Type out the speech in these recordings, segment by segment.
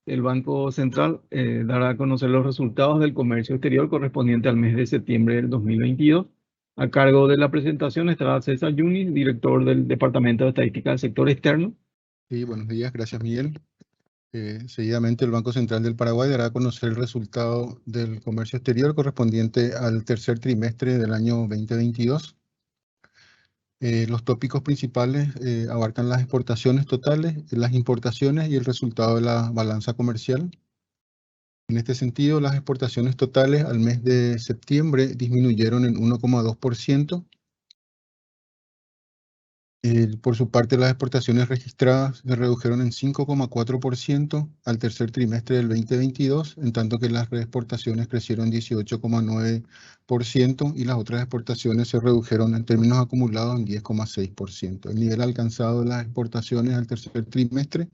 El Banco Central dará a conocer los resultados del comercio exterior correspondiente al mes de septiembre del 2022. A cargo de la presentación estará César Yunis, director del Departamento de Estadística del Sector Externo. Sí, buenos días, gracias Miguel. Seguidamente el Banco Central del Paraguay dará a conocer el resultado del comercio exterior correspondiente al tercer trimestre del año 2022. Los tópicos principales abarcan las exportaciones totales, las importaciones y el resultado de la balanza comercial. En este sentido, las exportaciones totales al mes de septiembre disminuyeron en 1,2%. Por su parte, las exportaciones registradas se redujeron en 5,4% al tercer trimestre del 2022, en tanto que las reexportaciones crecieron 18,9% y las otras exportaciones se redujeron en términos acumulados en 10,6%. El nivel alcanzado de las exportaciones al tercer trimestre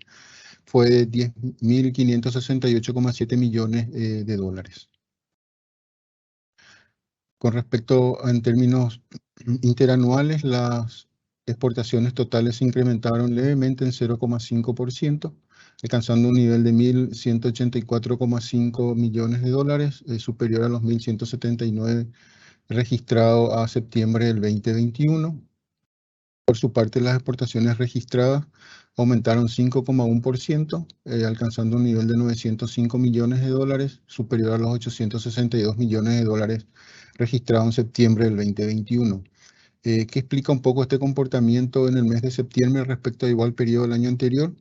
fue de 10.568,7 millones de dólares. Con respecto en términos interanuales, las exportaciones totales se incrementaron levemente en 0,5%, alcanzando un nivel de 1.184,5 millones de dólares, superior a los 1.179 registrados a septiembre del 2021. Por su parte, las exportaciones registradas aumentaron 5,1%, alcanzando un nivel de 905 millones de dólares, superior a los 862 millones de dólares registrados en septiembre del 2021. ¿Qué explica un poco este comportamiento en el mes de septiembre respecto a igual periodo del año anterior?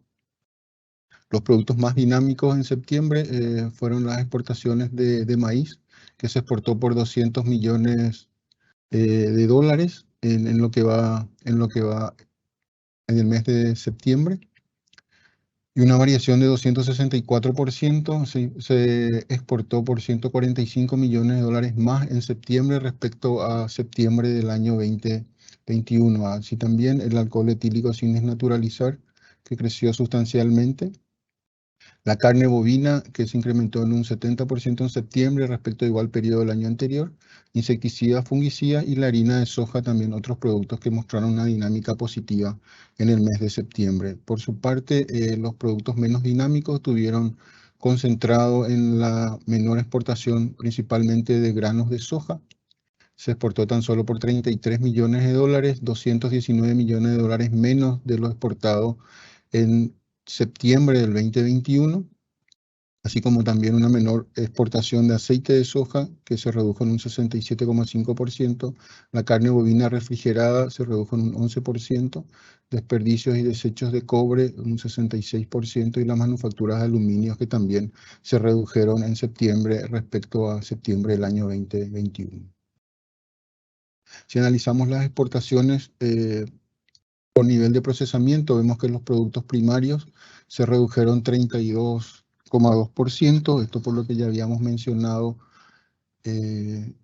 Los productos más dinámicos en septiembre fueron las exportaciones de maíz, que se exportó por 200 millones de dólares en lo que va en el mes de septiembre. Y una variación de 264%, se exportó por 145 millones de dólares más en septiembre respecto a septiembre del año 2021. Así también el alcohol etílico sin desnaturalizar, que creció sustancialmente. La carne bovina, que se incrementó en un 70% en septiembre respecto a igual periodo del año anterior. Insecticidas, fungicidas y la harina de soja, también otros productos que mostraron una dinámica positiva en el mes de septiembre. Por su parte, los productos menos dinámicos tuvieron concentrado en la menor exportación, principalmente de granos de soja. Se exportó tan solo por 33 millones de dólares, 219 millones de dólares menos de lo exportado en septiembre del 2021, así como también una menor exportación de aceite de soja, que se redujo en un 67,5%, la carne bovina refrigerada se redujo en un 11%, desperdicios y desechos de cobre un 66%, y las manufacturas de aluminio, que también se redujeron en septiembre respecto a septiembre del año 2021. Si analizamos las exportaciones por nivel de procesamiento, vemos que los productos primarios se redujeron 32,2%, esto por lo que ya habíamos mencionado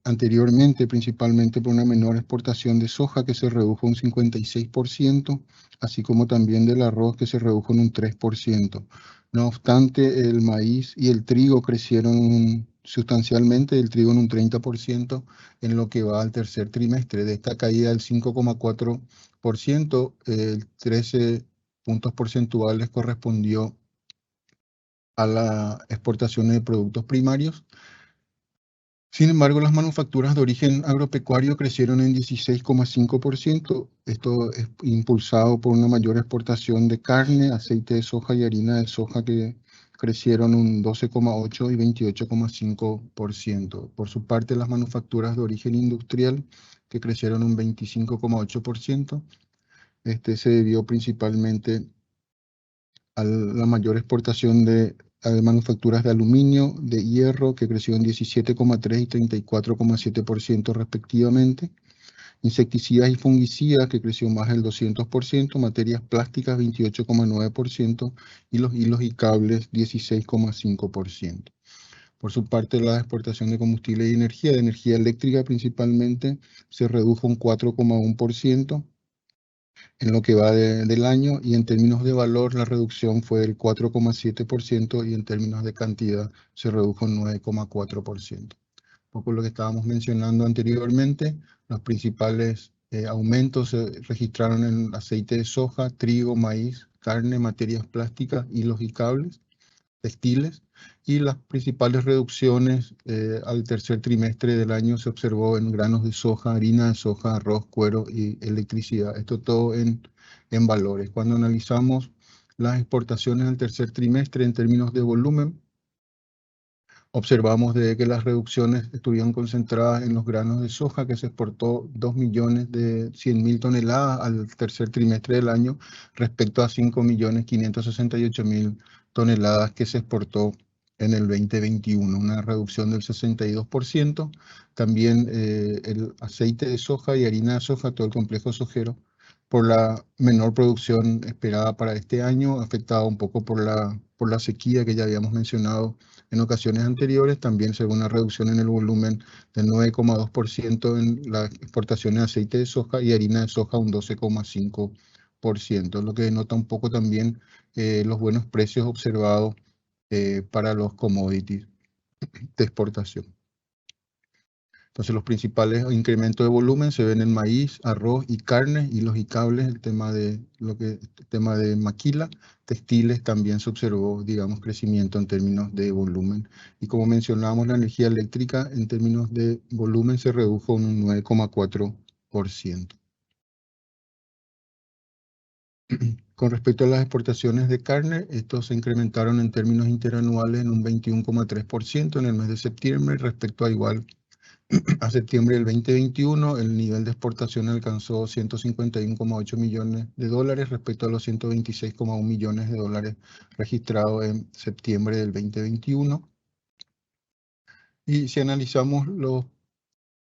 anteriormente, principalmente por una menor exportación de soja, que se redujo un 56%, así como también del arroz, que se redujo en un 3%. No obstante, el maíz y el trigo crecieron sustancialmente, el trigo en un 30% en lo que va al tercer trimestre. De esta caída del 5,4%, 13 puntos porcentuales correspondió a las exportaciones de productos primarios. Sin embargo, las manufacturas de origen agropecuario crecieron en 16,5%. Esto es impulsado por una mayor exportación de carne, aceite de soja y harina de soja, que crecieron un 12,8% y 28,5%. Por su parte, las manufacturas de origen industrial, que crecieron un 25,8%. Este se debió principalmente a la mayor exportación de manufacturas de aluminio, de hierro, que creció en 17,3% y 34,7% respectivamente. Insecticidas y fungicidas, que creció más del 200%, materias plásticas 28,9% y los hilos y cables 16,5%. Por su parte, la exportación de combustible y de energía eléctrica principalmente, se redujo un 4,1% en lo que va del año, y en términos de valor la reducción fue del 4,7% y en términos de cantidad se redujo un 9,4%. Un poco lo que estábamos mencionando anteriormente, los principales aumentos se registraron en aceite de soja, trigo, maíz, carne, materias plásticas, hilos y cables. textiles, y las principales reducciones al tercer trimestre del año se observó en granos de soja, harina de soja, arroz, cuero y electricidad. Esto todo en valores. Cuando analizamos las exportaciones del tercer trimestre en términos de volumen, observamos de que las reducciones estuvieron concentradas en los granos de soja, que se exportó 2.100.000 toneladas al tercer trimestre del año, respecto a 5.568.000 toneladas que se exportó en el 2021, una reducción del 62%. También el aceite de soja y harina de soja, todo el complejo sojero, por la menor producción esperada para este año, afectado un poco por la sequía que ya habíamos mencionado en ocasiones anteriores. También se ve una reducción en el volumen del 9,2% en las exportaciones de aceite de soja y harina de soja un 12,5%, lo que denota un poco también los buenos precios observados para los commodities de exportación. Entonces los principales incrementos de volumen se ven en maíz, arroz y carne, hilos y cables, el tema de maquila, textiles también se observó, digamos, crecimiento en términos de volumen. Y como mencionábamos, la energía eléctrica en términos de volumen se redujo un 9,4%. Con respecto a las exportaciones de carne, estos se incrementaron en términos interanuales en un 21,3% en el mes de septiembre respecto a a septiembre del 2021, el nivel de exportación alcanzó 151,8 millones de dólares respecto a los 126,1 millones de dólares registrados en septiembre del 2021. Y si analizamos los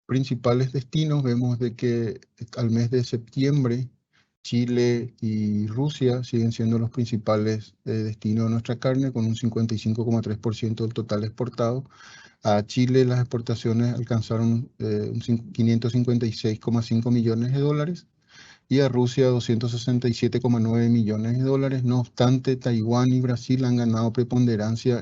principales destinos, vemos de que al mes de septiembre, Chile y Rusia siguen siendo los principales destinos de nuestra carne, con un 55,3% del total exportado. A Chile las exportaciones alcanzaron 556,5 millones de dólares y a Rusia 267,9 millones de dólares. No obstante, Taiwán y Brasil han ganado preponderancia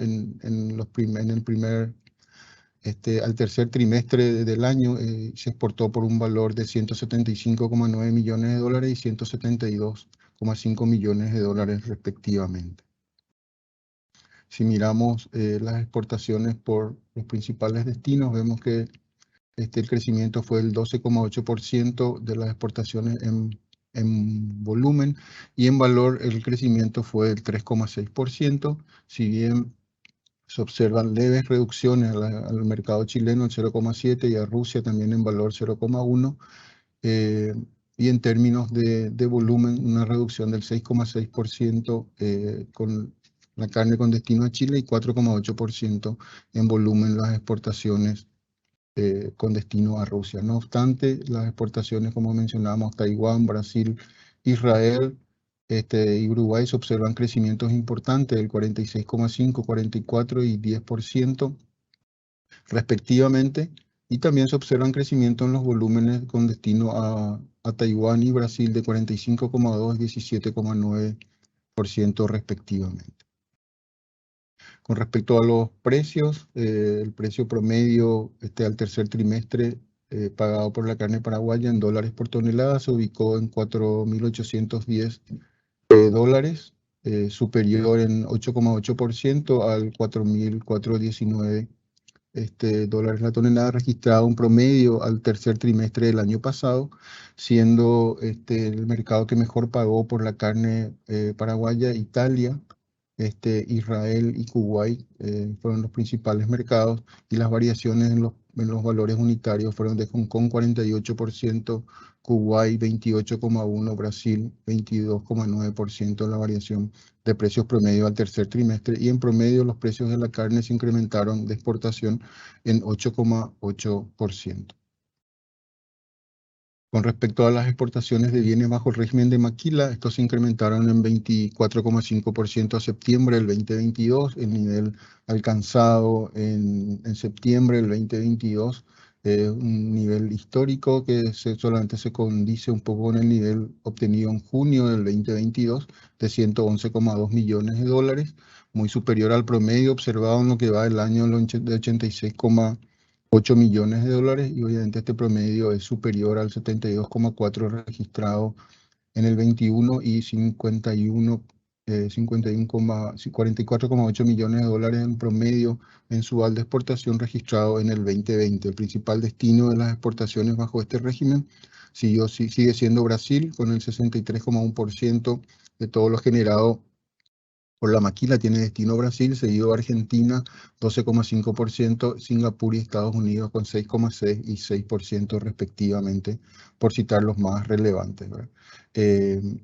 al tercer trimestre del año. Se exportó por un valor de 175,9 millones de dólares y 172,5 millones de dólares respectivamente. Si miramos las exportaciones por los principales destinos, vemos que el crecimiento fue del 12,8% de las exportaciones en volumen, y en valor el crecimiento fue del 3,6%. Si bien se observan leves reducciones al mercado chileno, el 0,7%, y a Rusia también en valor 0,1%, y en términos de volumen una reducción del 6,6% con la carne con destino a Chile y 4,8% en volumen las exportaciones con destino a Rusia. No obstante, las exportaciones, como mencionábamos, Taiwán, Brasil, Israel y Uruguay se observan crecimientos importantes del 46,5%, 44% y 10% respectivamente, y también se observan crecimientos en los volúmenes con destino a Taiwán y Brasil de 45,2% y 17,9% respectivamente. Con respecto a los precios, el precio promedio al tercer trimestre pagado por la carne paraguaya en dólares por tonelada se ubicó en 4.810 dólares, superior en 8,8% al 4.419 dólares la tonelada, registrado un promedio al tercer trimestre del año pasado, siendo el mercado que mejor pagó por la carne paraguaya, Italia, Israel y Kuwait fueron los principales mercados, y las variaciones en los valores unitarios fueron de Hong Kong 48%, Kuwait 28,1%, Brasil 22,9% la variación de precios promedio al tercer trimestre, y en promedio los precios de la carne se incrementaron de exportación en 8,8%. Con respecto a las exportaciones de bienes bajo el régimen de maquila, estos se incrementaron en 24,5% a septiembre del 2022, el nivel alcanzado en septiembre del 2022, un nivel histórico que solamente se condice un poco con el nivel obtenido en junio del 2022 de 111,2 millones de dólares, muy superior al promedio observado en lo que va del año de 86,8 millones de dólares, y obviamente este promedio es superior al 72,4 registrado en el 21 y 51 44,8 millones de dólares en promedio mensual de exportación registrado en el 2020. El principal destino de las exportaciones bajo este régimen sigue siendo Brasil, con el 63,1% de todo lo generado por la maquila tiene destino Brasil, seguido Argentina, 12,5%, Singapur y Estados Unidos con 6,6% y 6% respectivamente, por citar los más relevantes, ¿verdad?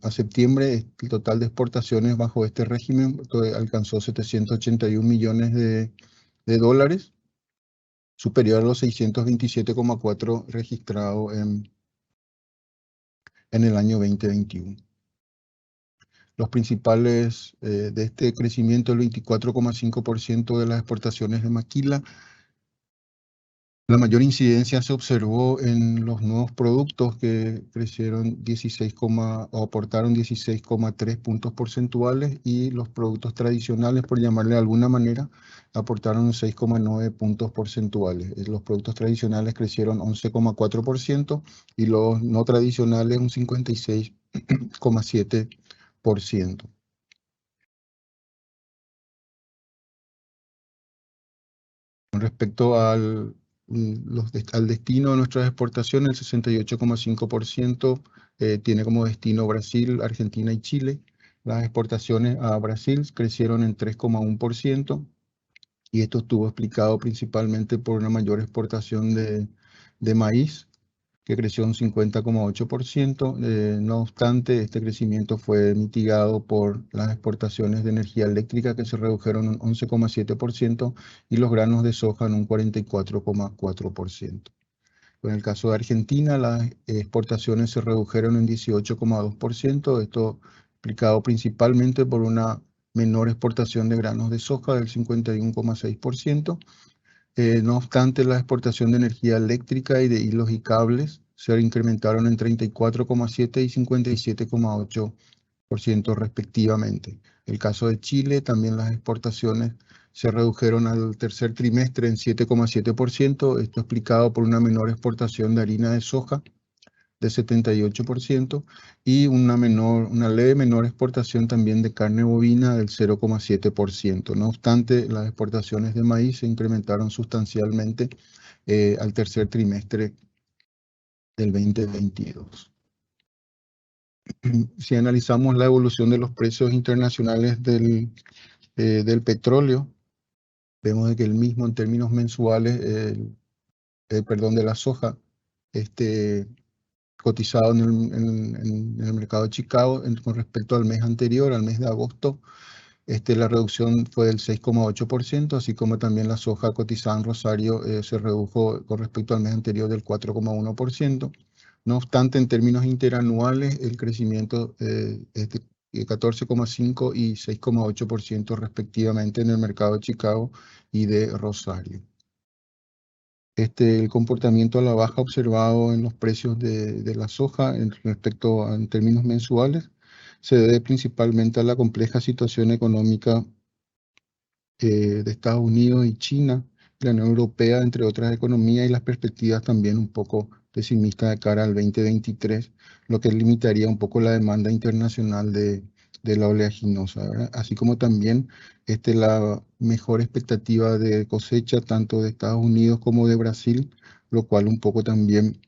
A septiembre, el total de exportaciones bajo este régimen alcanzó 781 millones de dólares, superior a los 627,4 registrados en el año 2021. Los principales de este crecimiento, el 24,5% de las exportaciones de maquila. La mayor incidencia se observó en los nuevos productos que crecieron aportaron 16,3 puntos porcentuales, y los productos tradicionales, por llamarle de alguna manera, aportaron 6,9 puntos porcentuales. Los productos tradicionales crecieron 11,4% y los no tradicionales un 56,7%. Con respecto al destino de nuestras exportaciones, el 68,5% tiene como destino Brasil, Argentina y Chile. Las exportaciones a Brasil crecieron en 3,1%, y esto estuvo explicado principalmente por una mayor exportación de maíz, que creció un 50,8%. No obstante, este crecimiento fue mitigado por las exportaciones de energía eléctrica, que se redujeron un 11,7%, y los granos de soja en un 44,4%. En el caso de Argentina, las exportaciones se redujeron en 18,2%, esto explicado principalmente por una menor exportación de granos de soja del 51,6%. No obstante, la exportación de energía eléctrica y de hilos y cables se incrementaron en 34,7 y 57,8% respectivamente. El caso de Chile, también las exportaciones se redujeron al tercer trimestre en 7,7%, esto explicado por una menor exportación de harina de soja de 78%, y una leve menor exportación también de carne bovina del 0,7%. No obstante, las exportaciones de maíz se incrementaron sustancialmente al tercer trimestre del 2022. Si analizamos la evolución de los precios internacionales del petróleo, vemos que el mismo en términos mensuales, de la soja, cotizado en el mercado de Chicago con respecto al mes anterior, al mes de agosto, la reducción fue del 6,8%, así como también la soja cotizada en Rosario se redujo con respecto al mes anterior del 4,1%. No obstante, en términos interanuales, el crecimiento es de 14,5 y 6,8% respectivamente en el mercado de Chicago y de Rosario. El comportamiento a la baja observado en los precios de la soja en términos mensuales se debe principalmente a la compleja situación económica de Estados Unidos y China, la Unión Europea, entre otras economías, y las perspectivas también un poco pesimistas de cara al 2023, lo que limitaría un poco la demanda internacional de la oleaginosa, ¿verdad? Así como también la mejor expectativa de cosecha tanto de Estados Unidos como de Brasil, lo cual un poco también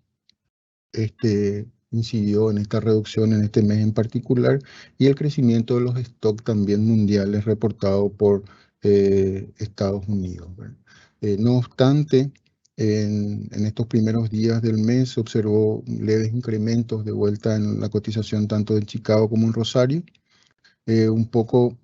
incidió en esta reducción en este mes en particular, y el crecimiento de los stocks también mundiales reportado por Estados Unidos, ¿verdad? No obstante, en estos primeros días del mes se observó leves incrementos de vuelta en la cotización tanto en Chicago como en Rosario, un poco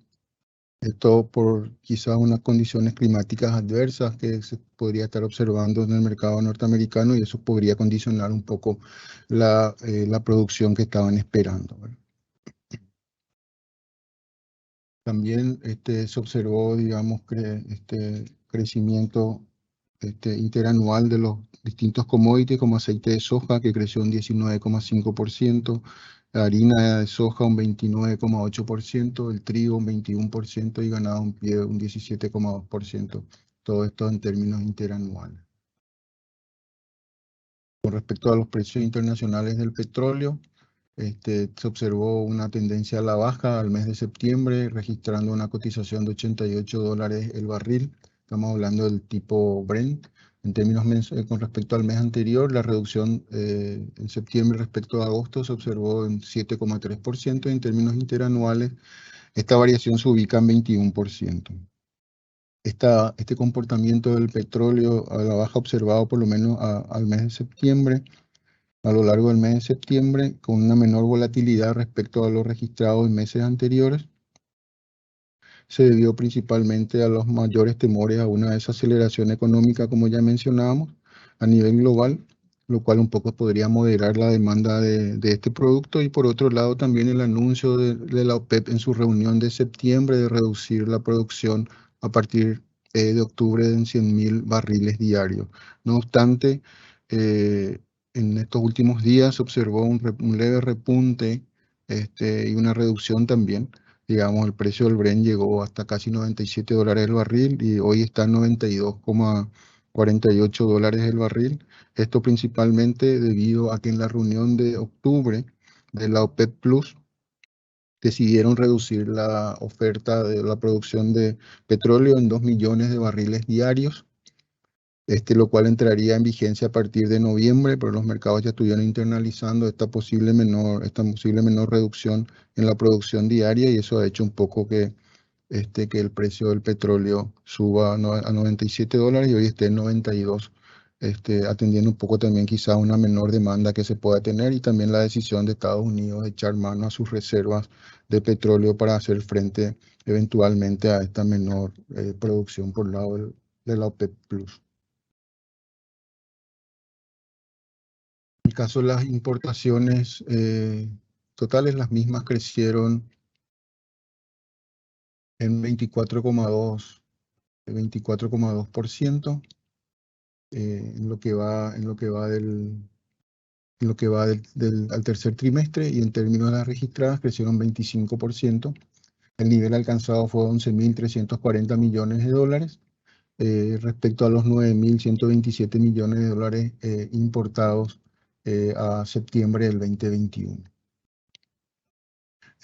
esto por quizás unas condiciones climáticas adversas que se podría estar observando en el mercado norteamericano, y eso podría condicionar un poco la producción que estaban esperando, ¿verdad? También se observó, digamos, crecimiento interanual de los distintos commodities, como aceite de soja, que creció un 19,5%, la harina de soja un 29,8%, el trigo un 21% y ganado en pie un 17,2%. Todo esto en términos interanuales. Con respecto a los precios internacionales del petróleo, se observó una tendencia a la baja al mes de septiembre, registrando una cotización de $88 el barril. Estamos hablando del tipo Brent. En términos con respecto al mes anterior, la reducción en septiembre respecto a agosto se observó en 7,3%. Y en términos interanuales, esta variación se ubica en 21%. Este comportamiento del petróleo a la baja observado por lo menos al mes de septiembre, a lo largo del mes de septiembre, con una menor volatilidad respecto a lo registrado en meses anteriores, se debió principalmente a los mayores temores a una desaceleración económica, como ya mencionábamos, a nivel global, lo cual un poco podría moderar la demanda de este producto. Y por otro lado, también el anuncio de la OPEP en su reunión de septiembre de reducir la producción a partir de octubre en 100.000 barriles diarios. No obstante, en estos últimos días se observó un leve repunte y una reducción también. Digamos, el precio del Brent llegó hasta casi $97 el barril y hoy está en $92,48 el barril. Esto principalmente debido a que en la reunión de octubre de la OPEP Plus decidieron reducir la oferta de la producción de petróleo en 2 millones de barriles diarios, lo cual entraría en vigencia a partir de noviembre, pero los mercados ya estuvieron internalizando esta posible menor reducción en la producción diaria, y eso ha hecho un poco que el precio del petróleo suba a $97 y hoy esté en 92, atendiendo un poco también quizá a una menor demanda que se pueda tener, y también la decisión de Estados Unidos de echar mano a sus reservas de petróleo para hacer frente eventualmente a esta menor producción por lado de la OPEP Plus. En el caso de las importaciones totales, las mismas crecieron en 24,2%. En lo que va al tercer trimestre, y en términos de las registradas crecieron 25%. El nivel alcanzado fue 11.340 millones de dólares respecto a los 9.127 millones de dólares importados a septiembre del 2021.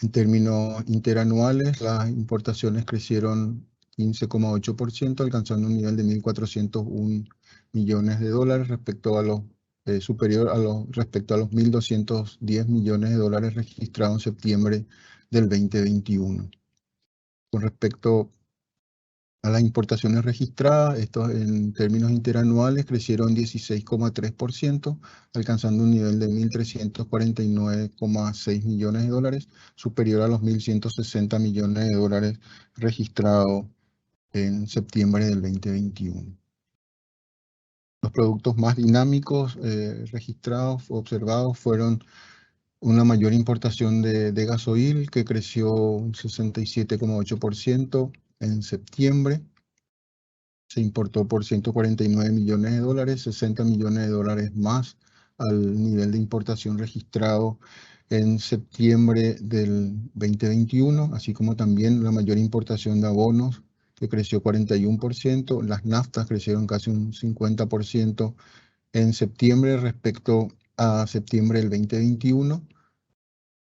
En términos interanuales, las importaciones crecieron 15,8%, alcanzando un nivel de 1.401 millones de dólares respecto a los respecto a los 1.210 millones de dólares registrados en septiembre del 2021. Con respecto a las importaciones registradas, estos en términos interanuales crecieron 16,3%, alcanzando un nivel de 1.349,6 millones de dólares, superior a los 1.160 millones de dólares registrados en septiembre del 2021. Los productos más dinámicos registrados o observados fueron una mayor importación de gasoil, que creció un 67,8% en septiembre. Se importó por 149 millones de dólares, 60 millones de dólares más al nivel de importación registrado en septiembre del 2021, así como también la mayor importación de abonos, que creció 41%. Las naftas crecieron casi un 50% en septiembre respecto a septiembre del 2021.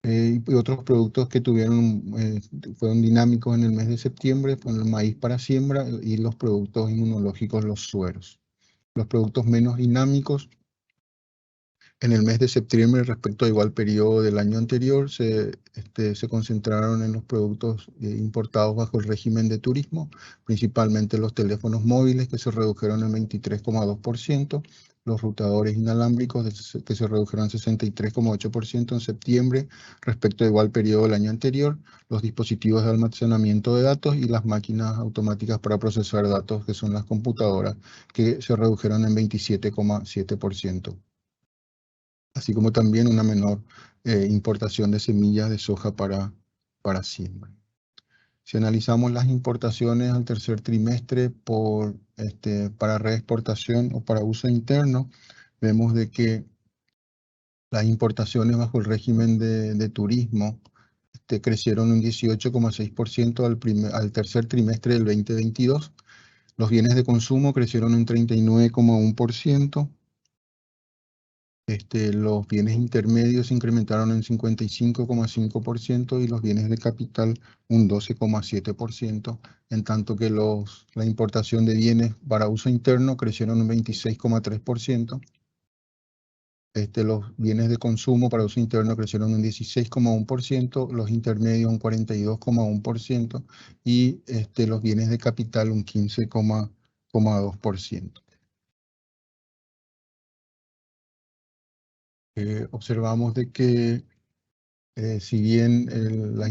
Y otros productos que fueron dinámicos en el mes de septiembre fueron el maíz para siembra y los productos inmunológicos, los sueros. Los productos menos dinámicos en el mes de septiembre respecto a igual periodo del año anterior se concentraron en los productos importados bajo el régimen de turismo, principalmente los teléfonos móviles, que se redujeron en 23,2%, los rutadores inalámbricos que se redujeron en 63,8% en septiembre respecto a igual periodo del año anterior, los dispositivos de almacenamiento de datos y las máquinas automáticas para procesar datos, que son las computadoras, que se redujeron en 27,7%. Así como también una menor importación de semillas de soja para siembra. Si analizamos las importaciones al tercer trimestre para reexportación o para uso interno, vemos de que las importaciones bajo el régimen de turismo crecieron un 18,6% al tercer trimestre del 2022. Los bienes de consumo crecieron un 39,1%. Los bienes intermedios se incrementaron en 55,5% y los bienes de capital un 12,7%, en tanto que la importación de bienes para uso interno crecieron un 26,3%. Los bienes de consumo para uso interno crecieron un 16,1%, los intermedios un 42,1% y los bienes de capital un 15,2%. Observamos de que si bien la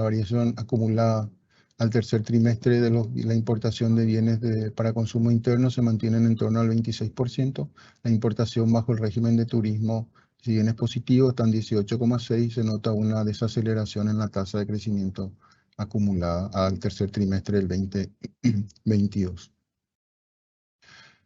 variación acumulada al tercer trimestre de la importación de bienes para consumo interno se mantiene en torno al 26%, la importación bajo el régimen de turismo, si bien es positivo, está en 18,6%, se nota una desaceleración en la tasa de crecimiento acumulada al tercer trimestre del 2022.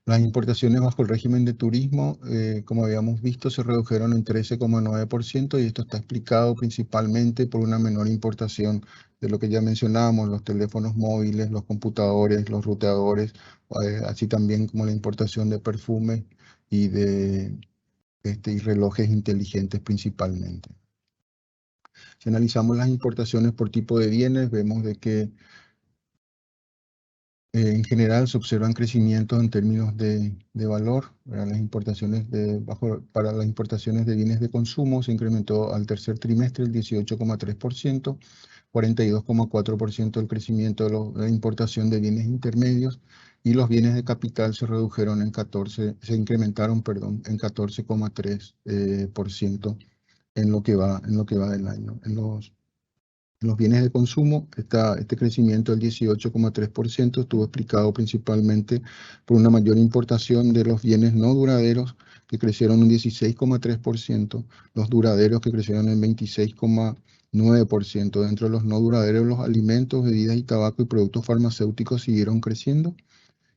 Las importaciones bajo el régimen de turismo, como habíamos visto, se redujeron en 13,9% y esto está explicado principalmente por una menor importación de lo que ya mencionábamos, los teléfonos móviles, los computadores, los ruteadores, así también como la importación de perfumes y y relojes inteligentes principalmente. Si analizamos las importaciones por tipo de bienes, vemos de que en general se observan crecimientos en términos de valor. Para las importaciones de bienes de consumo se incrementó al tercer trimestre el 18,3%, 42,4% el crecimiento de la importación de bienes intermedios y los bienes de capital se incrementaron, en 14,3% en lo que va del año. En los bienes de consumo, este crecimiento del 18,3% estuvo explicado principalmente por una mayor importación de los bienes no duraderos, que crecieron un 16,3%, los duraderos que crecieron en 26,9%. Dentro de los no duraderos, los alimentos, bebidas y tabaco y productos farmacéuticos siguieron creciendo.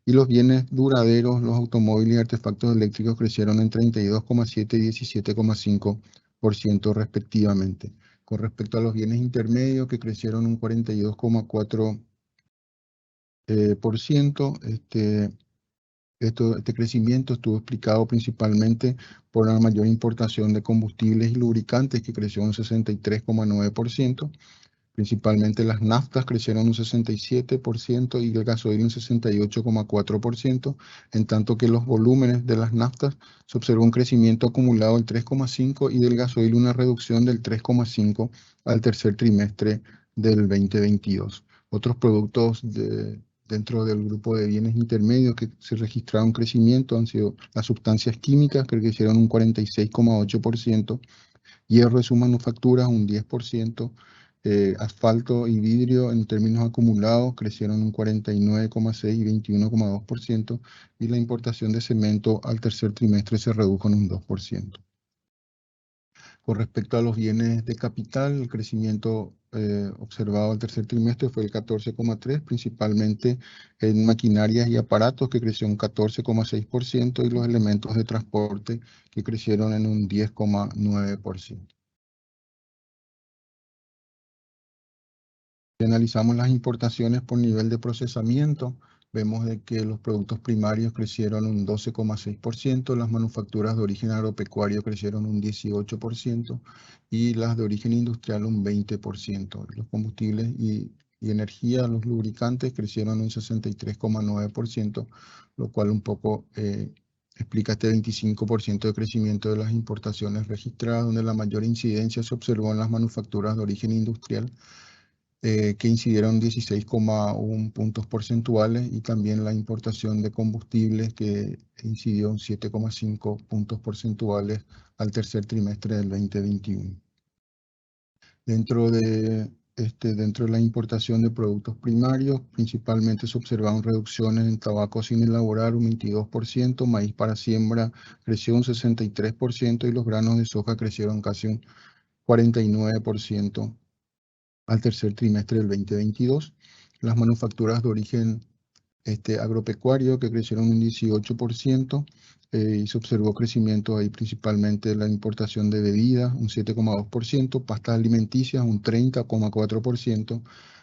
Y los bienes duraderos, los automóviles y artefactos eléctricos crecieron en 32,7% y 17,5% respectivamente. Con respecto a los bienes intermedios, que crecieron un 42,4%, este crecimiento estuvo explicado principalmente por la mayor importación de combustibles y lubricantes, que creció un 63,9%. Principalmente las naftas crecieron un 67% y el gasoil un 68,4%, en tanto que los volúmenes de las naftas se observó un crecimiento acumulado del 3,5% y del gasoil una reducción del 3,5% al tercer trimestre del 2022. Otros productos dentro del grupo de bienes intermedios que se registraron crecimiento han sido las sustancias químicas, que crecieron un 46,8%, hierro de sus manufacturas un 10%, asfalto y vidrio en términos acumulados crecieron un 49,6% y 21,2%, y la importación de cemento al tercer trimestre se redujo en un 2%. Con respecto a los bienes de capital, el crecimiento observado al tercer trimestre fue el 14,3%, principalmente en maquinarias y aparatos, que creció un 14,6%, y los elementos de transporte, que crecieron en un 10,9%. Si analizamos las importaciones por nivel de procesamiento, vemos de que los productos primarios crecieron un 12,6%, las manufacturas de origen agropecuario crecieron un 18% y las de origen industrial un 20%. Los combustibles y energía, los lubricantes crecieron un 63,9%, lo cual un poco explica este 25% de crecimiento de las importaciones registradas, donde la mayor incidencia se observó en las manufacturas de origen industrial, que incidieron 16,1 puntos porcentuales, y también la importación de combustibles, que incidió en 7,5 puntos porcentuales al tercer trimestre del 2021. Dentro de la importación de productos primarios, principalmente se observaron reducciones en tabaco sin elaborar un 22%, maíz para siembra creció un 63% y los granos de soja crecieron casi un 49% al tercer trimestre del 2022. Las manufacturas de origen agropecuario, que crecieron un 18%, y se observó crecimiento ahí principalmente en la importación de bebidas, un 7,2%, pastas alimenticias un 30,4%,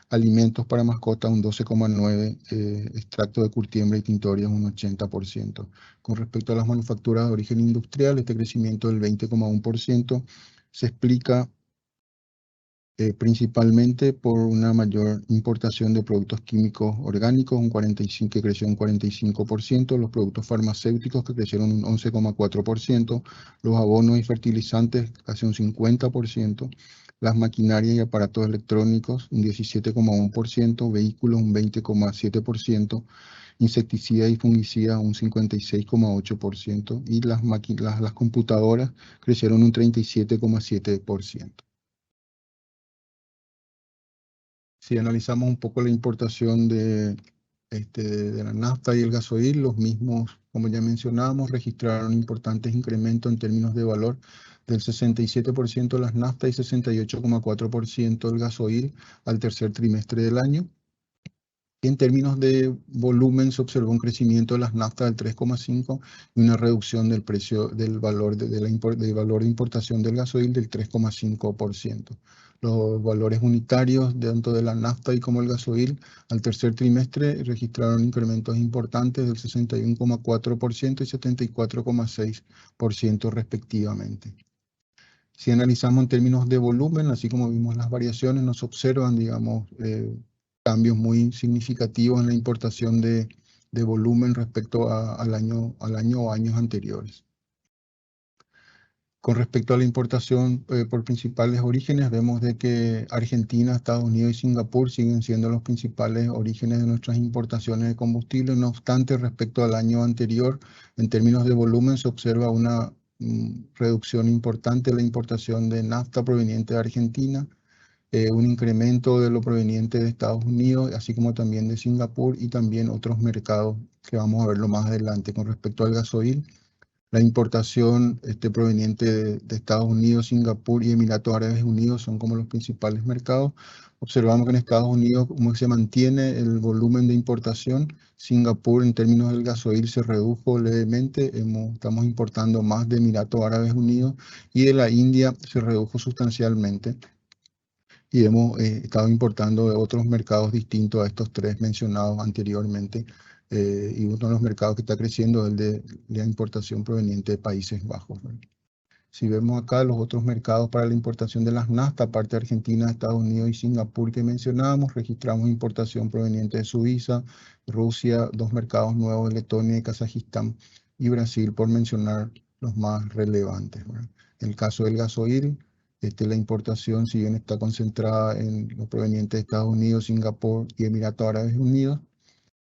alimentos para mascotas un 12,9%, extracto de curtiembre y tintorias un 80%. Con respecto a las manufacturas de origen industrial, este crecimiento del 20,1% se explica principalmente por una mayor importación de productos químicos orgánicos, que creció un 45%, los productos farmacéuticos que crecieron un 11,4%, los abonos y fertilizantes casi un 50%, las maquinarias y aparatos electrónicos un 17,1%, vehículos un 20,7%, insecticidas y fungicidas un 56,8% y las computadoras crecieron un 37,7%. Si analizamos un poco la importación de la nafta y el gasoil, los mismos, como ya mencionábamos, registraron importantes incrementos en términos de valor del 67% de las naftas y 68,4% del gasoil al tercer trimestre del año. Y en términos de volumen se observó un crecimiento de las naftas del 3,5% y una reducción del precio del valor del valor de importación del gasoil del 3,5%. Los valores unitarios tanto de la nafta y como el gasoil al tercer trimestre registraron incrementos importantes del 61,4% y 74,6% respectivamente. Si analizamos en términos de volumen, así como vimos las variaciones, nos observan, digamos, cambios muy significativos en la importación de volumen respecto al año o años anteriores. Con respecto a la importación por principales orígenes, vemos de que Argentina, Estados Unidos y Singapur siguen siendo los principales orígenes de nuestras importaciones de combustible. No obstante, respecto al año anterior, en términos de volumen, se observa una reducción importante en la importación de nafta proveniente de Argentina, un incremento de lo proveniente de Estados Unidos, así como también de Singapur y también otros mercados que vamos a verlo más adelante. Con respecto al gasoil, la importación proveniente de Estados Unidos, Singapur y Emiratos Árabes Unidos son como los principales mercados. Observamos que en Estados Unidos como se mantiene el volumen de importación. Singapur en términos del gasoil se redujo levemente. Estamos importando más de Emiratos Árabes Unidos y de la India se redujo sustancialmente. Y hemos estado importando de otros mercados distintos a estos tres mencionados anteriormente. Y uno de los mercados que está creciendo es el de la importación proveniente de Países Bajos, ¿verdad? Si vemos acá los otros mercados para la importación de las naftas, aparte de Argentina, Estados Unidos y Singapur que mencionábamos, registramos importación proveniente de Suiza, Rusia, dos mercados nuevos de Letonia y Kazajistán, y Brasil, por mencionar los más relevantes, ¿verdad? En el caso del gasoil, la importación, si bien está concentrada en los provenientes de Estados Unidos, Singapur y Emiratos Árabes Unidos,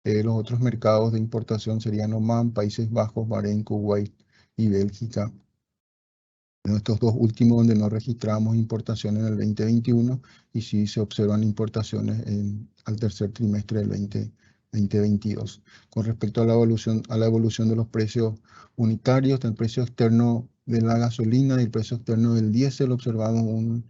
los otros mercados de importación serían Omán, Países Bajos, Bahrein, Kuwait y Bélgica. En estos dos últimos donde no registramos importación en el 2021 y sí se observan importaciones al tercer trimestre del 2022. Con respecto a la evolución de los precios unitarios, el precio externo de la gasolina y el precio externo del diésel, observamos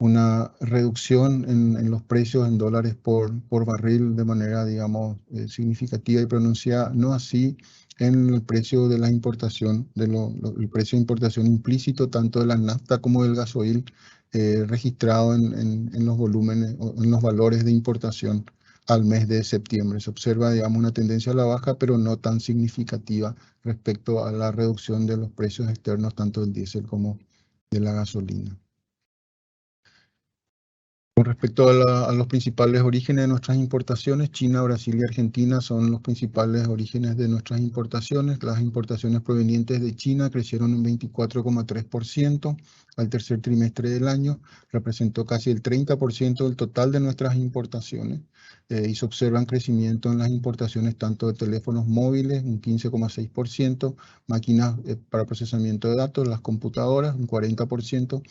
una reducción en los precios en dólares por barril de manera, digamos, significativa y pronunciada, no así en el precio de la importación, el precio de importación implícito tanto de la nafta como del gasoil registrado en los volúmenes, en los valores de importación al mes de septiembre. Se observa, digamos, una tendencia a la baja, pero no tan significativa respecto a la reducción de los precios externos tanto del diésel como de la gasolina. Con respecto a los principales orígenes de nuestras importaciones, China, Brasil y Argentina son los principales orígenes de nuestras importaciones. Las importaciones provenientes de China crecieron un 24,3% al tercer trimestre del año, representó casi el 30% del total de nuestras importaciones y se observan crecimiento en las importaciones tanto de teléfonos móviles, un 15,6%, máquinas para procesamiento de datos, las computadoras, un 40%,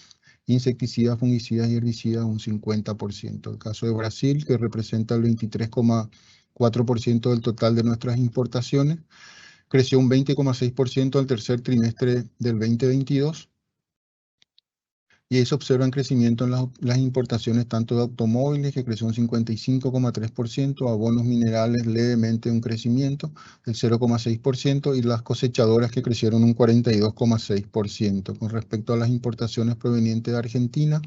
insecticidas, fungicidas y herbicidas un 50%. El caso de Brasil, que representa el 23,4% del total de nuestras importaciones, creció un 20,6% al tercer trimestre del 2022. Y ahí se observan crecimiento en las importaciones tanto de automóviles, que creció un 55,3%, abonos minerales levemente un crecimiento del 0,6%, y las cosechadoras que crecieron un 42,6%. Con respecto a las importaciones provenientes de Argentina,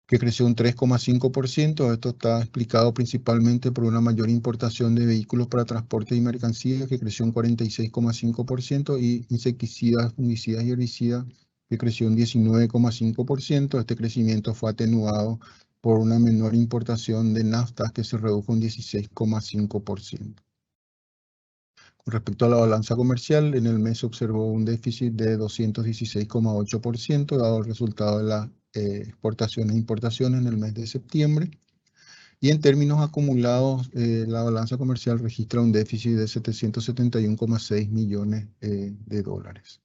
que creció un 3,5%. Esto está explicado principalmente por una mayor importación de vehículos para transporte y mercancías, que creció un 46,5%, y insecticidas, fungicidas y herbicidas, que creció un 19,5%. Este crecimiento fue atenuado por una menor importación de naftas, que se redujo un 16,5%. Con respecto a la balanza comercial, en el mes se observó un déficit de 216,8%, dado el resultado de las exportaciones e importaciones en el mes de septiembre. Y en términos acumulados, la balanza comercial registra un déficit de 771,6 millones de dólares.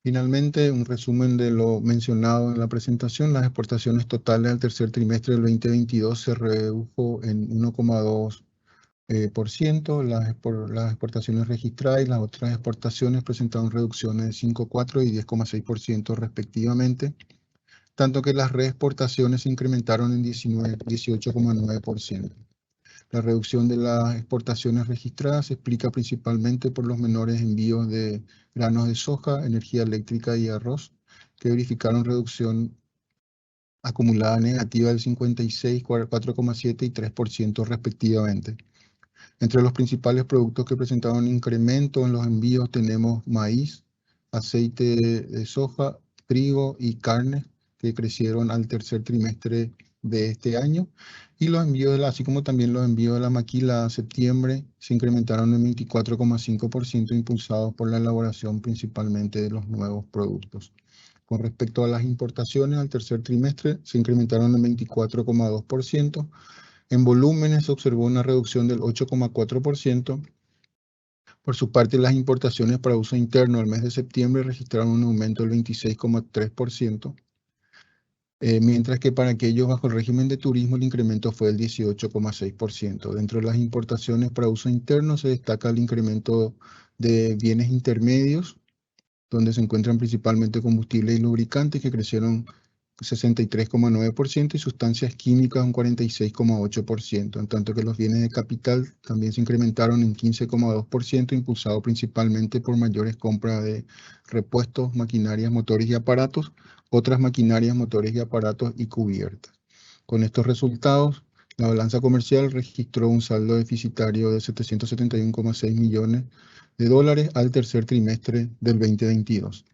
Finalmente, un resumen de lo mencionado en la presentación: las exportaciones totales al tercer trimestre del 2022 se redujo en 1,2%. Las exportaciones registradas y las otras exportaciones presentaron reducciones de 5,4% y 10,6% respectivamente, tanto que las reexportaciones se incrementaron en 18,9%. La reducción de las exportaciones registradas se explica principalmente por los menores envíos de granos de soja, energía eléctrica y arroz, que verificaron reducción acumulada negativa del 56%, 4,7% y 3% respectivamente. Entre los principales productos que presentaron incremento en los envíos tenemos maíz, aceite de soja, trigo y carne, que crecieron al tercer trimestre de este año. Y los envíos, así como también los envíos de la maquila a septiembre, se incrementaron en 24,5%, impulsados por la elaboración principalmente de los nuevos productos. Con respecto a las importaciones, al tercer trimestre se incrementaron en 24,2%. En volúmenes se observó una reducción del 8,4%. Por su parte, las importaciones para uso interno al mes de septiembre registraron un aumento del 26,3%, mientras que para aquellos bajo el régimen de turismo el incremento fue del 18,6%. Dentro de las importaciones para uso interno se destaca el incremento de bienes intermedios, donde se encuentran principalmente combustibles y lubricantes, que crecieron 63,9%, y sustancias químicas un 46,8%, en tanto que los bienes de capital también se incrementaron en 15,2%, impulsado principalmente por mayores compras de repuestos, maquinarias, motores y aparatos, otras maquinarias, motores y aparatos y cubiertas. Con estos resultados, la balanza comercial registró un saldo deficitario de 771,6 millones de dólares al tercer trimestre del 2022.